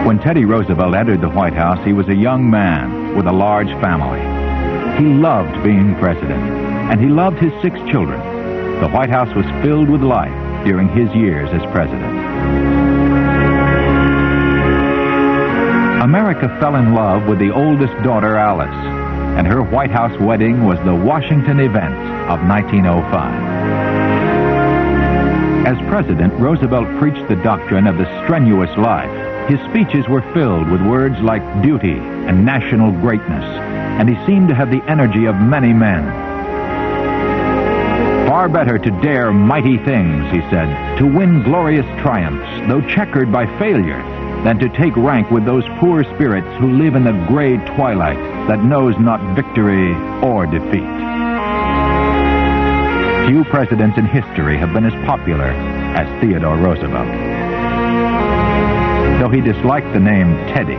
When Teddy Roosevelt entered the White House, he was a young man with a large family. He loved being president, and he loved his 6 children. The White House was filled with life during his years as president. America fell in love with the oldest daughter, Alice, and her White House wedding was the Washington event of 1905. As president, Roosevelt preached the doctrine of the strenuous life. His speeches were filled with words like duty and national greatness, and he seemed to have the energy of many men. Far better to dare mighty things, he said, to win glorious triumphs, though checkered by failure, than to take rank with those poor spirits who live in the gray twilight that knows not victory or defeat. Few presidents in history have been as popular as Theodore Roosevelt. Though he disliked the name Teddy,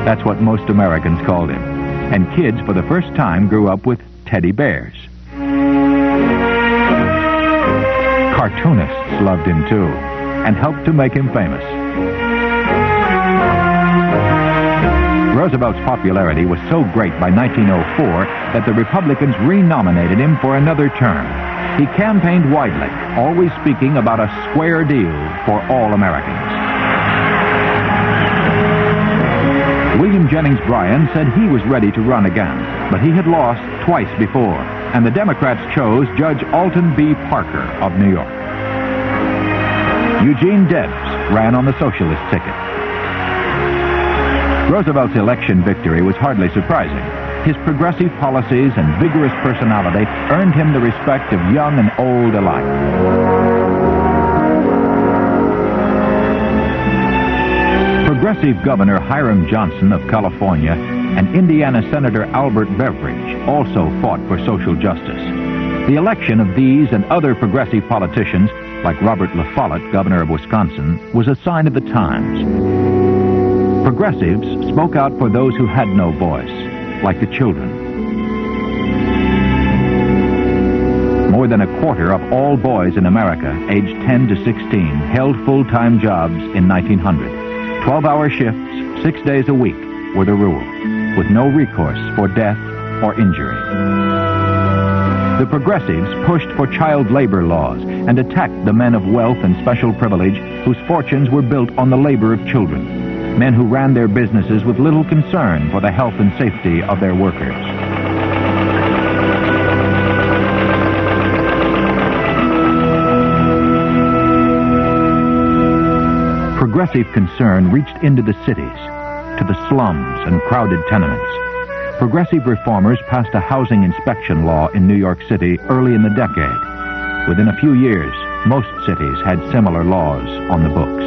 that's what most Americans called him, and kids for the first time grew up with teddy bears. Cartoonists loved him too, and helped to make him famous. Roosevelt's popularity was so great by 1904 that the Republicans renominated him for another term. He campaigned widely, always speaking about a square deal for all Americans. William Jennings Bryan said he was ready to run again, but he had lost twice before, and the Democrats chose Judge Alton B. Parker of New York. Eugene Debs ran on the socialist ticket. Roosevelt's election victory was hardly surprising. His progressive policies and vigorous personality earned him the respect of young and old alike. Progressive Governor Hiram Johnson of California and Indiana Senator Albert Beveridge also fought for social justice. The election of these and other progressive politicians, like Robert La Follette, governor of Wisconsin, was a sign of the times. Progressives spoke out for those who had no voice, like the children. More than a quarter of all boys in America, aged 10 to 16, held full-time jobs in 1900. 12-hour shifts, 6 days a week, were the rule, with no recourse for death or injury. The progressives pushed for child labor laws and attacked the men of wealth and special privilege whose fortunes were built on the labor of children, men who ran their businesses with little concern for the health and safety of their workers. Progressive concern reached into the cities, to the slums and crowded tenements. Progressive reformers passed a housing inspection law in New York City early in the decade. Within a few years, most cities had similar laws on the books.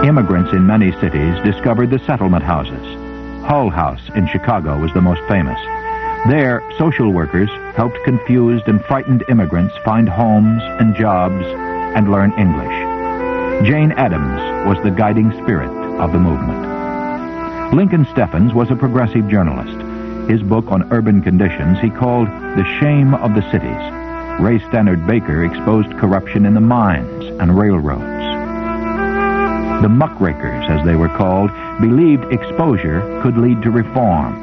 Immigrants in many cities discovered the settlement houses. Hull House in Chicago was the most famous. There, social workers helped confused and frightened immigrants find homes and jobs and learn English. Jane Addams was the guiding spirit of the movement. Lincoln Steffens was a progressive journalist. His book on urban conditions he called The Shame of the Cities. Ray Stannard Baker exposed corruption in the mines and railroads. The Muckrakers, as they were called, believed exposure could lead to reform.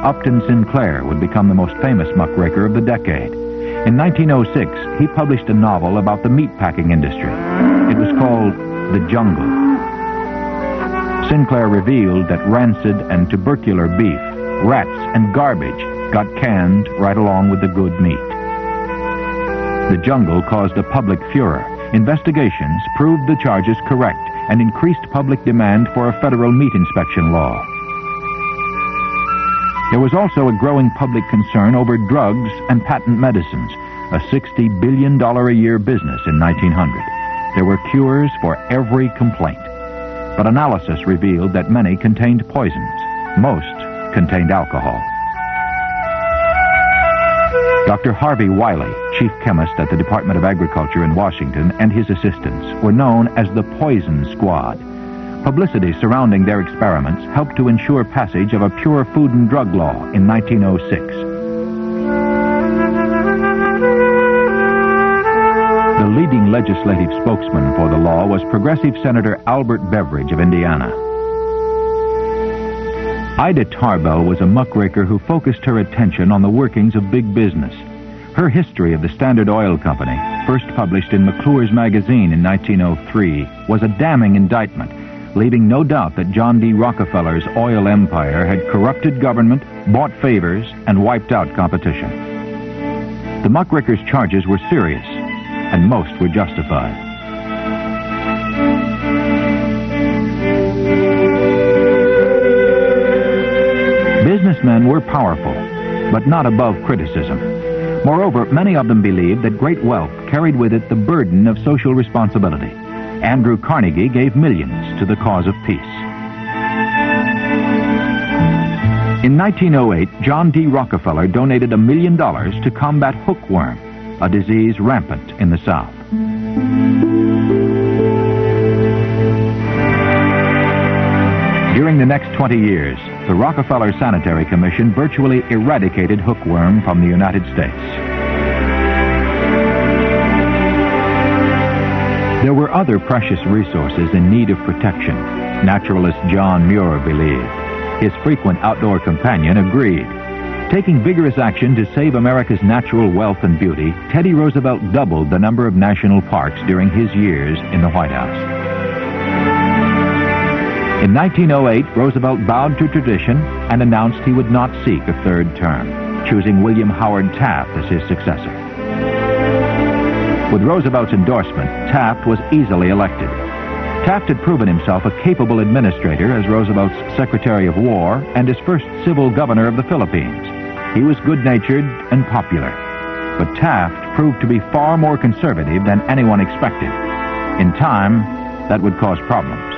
Upton Sinclair would become the most famous muckraker of the decade. In 1906, he published a novel about the meatpacking industry. It was called The Jungle. Sinclair revealed that rancid and tubercular beef, rats, and garbage got canned right along with the good meat. The Jungle caused a public furor. Investigations proved the charges correct and increased public demand for a federal meat inspection law. There was also a growing public concern over drugs and patent medicines, a $60 billion a year business in 1900. There were cures for every complaint. But analysis revealed that many contained poisons. Most contained alcohol. Dr. Harvey Wiley, chief chemist at the Department of Agriculture in Washington, and his assistants were known as the Poison Squad. Publicity surrounding their experiments helped to ensure passage of a pure food and drug law in 1906. The leading legislative spokesman for the law was progressive Senator Albert Beveridge of Indiana. Ida Tarbell was a muckraker who focused her attention on the workings of big business. Her history of the Standard Oil Company, first published in McClure's magazine in 1903, was a damning indictment, leaving no doubt that John D. Rockefeller's oil empire had corrupted government, bought favors, and wiped out competition. The muckrakers' charges were serious, and most were justified. Businessmen were powerful, but not above criticism. Moreover, many of them believed that great wealth carried with it the burden of social responsibility. Andrew Carnegie gave millions to the cause of peace. In 1908, John D. Rockefeller donated $1 million to combat hookworm, a disease rampant in the South. During the next 20 years, the Rockefeller Sanitary Commission virtually eradicated hookworm from the United States. There were other precious resources in need of protection. Naturalist John Muir believed. His frequent outdoor companion agreed. Taking vigorous action to save America's natural wealth and beauty, Teddy Roosevelt doubled the number of national parks during his years in the White House. In 1908, Roosevelt bowed to tradition and announced he would not seek a third term, choosing William Howard Taft as his successor. With Roosevelt's endorsement, Taft was easily elected. Taft had proven himself a capable administrator as Roosevelt's Secretary of War and his first civil governor of the Philippines. He was good-natured and popular. But Taft proved to be far more conservative than anyone expected. In time, that would cause problems.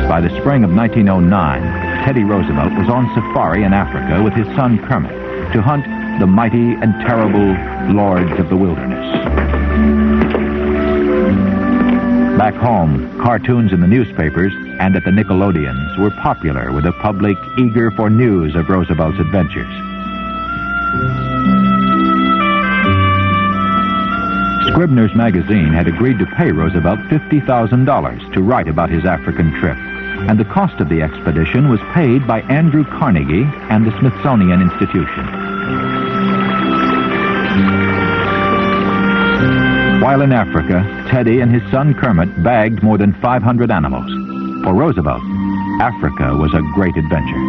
By the spring of 1909, Teddy Roosevelt was on safari in Africa with his son Kermit to hunt the mighty and terrible lords of the wilderness. Back home, cartoons in the newspapers and at the Nickelodeons were popular with a public eager for news of Roosevelt's adventures. Scribner's magazine had agreed to pay Roosevelt $50,000 to write about his African trip, and the cost of the expedition was paid by Andrew Carnegie and the Smithsonian Institution. While in Africa, Teddy and his son Kermit bagged more than 500 animals. For Roosevelt, Africa was a great adventure.